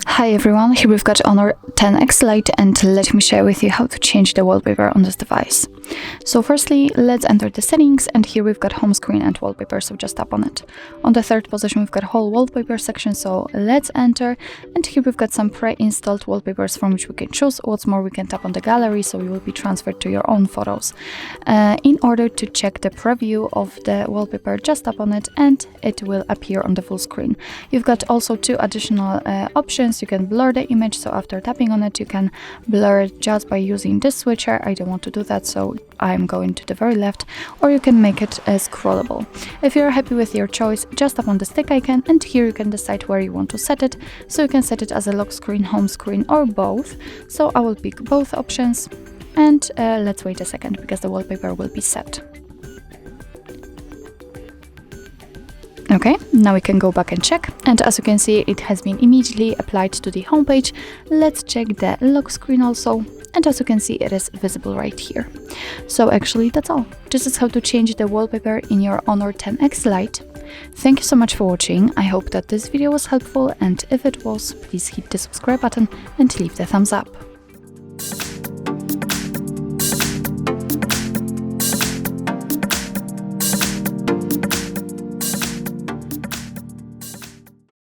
Hi everyone, here we've got Honor 10X Lite, and let me share with you how to change the wallpaper on this device. So firstly, let's enter the settings, and here we've got home screen and wallpaper, so just tap on it. On the third position we've got whole wallpaper section, so let's enter, and here we've got some pre-installed wallpapers from which we can choose. What's more, we can tap on the gallery, so you will be transferred to your own photos. In order to check the preview of the wallpaper, just tap on it and it will appear on the full screen. You've got also two additional options. You can blur the image, so after tapping on it you can blur it just by using this switcher. I don't want to do that, so I'm going to the very left, or you can make it scrollable. If you're happy with your choice, just tap on the stick icon, and here you can decide where you want to set it. So you can set it as a lock screen, home screen, or both. So I will pick both options, and let's wait a second because the wallpaper will be set. Okay, now we can go back and check, and as you can see, it has been immediately applied to the home page. Let's check the lock screen also, and as you can see, it is visible right here. So actually that's all. This is how to change the wallpaper in your Honor 10X Lite. Thank you so much for watching. I hope that this video was helpful, and if it was, please hit the subscribe button and leave the thumbs up.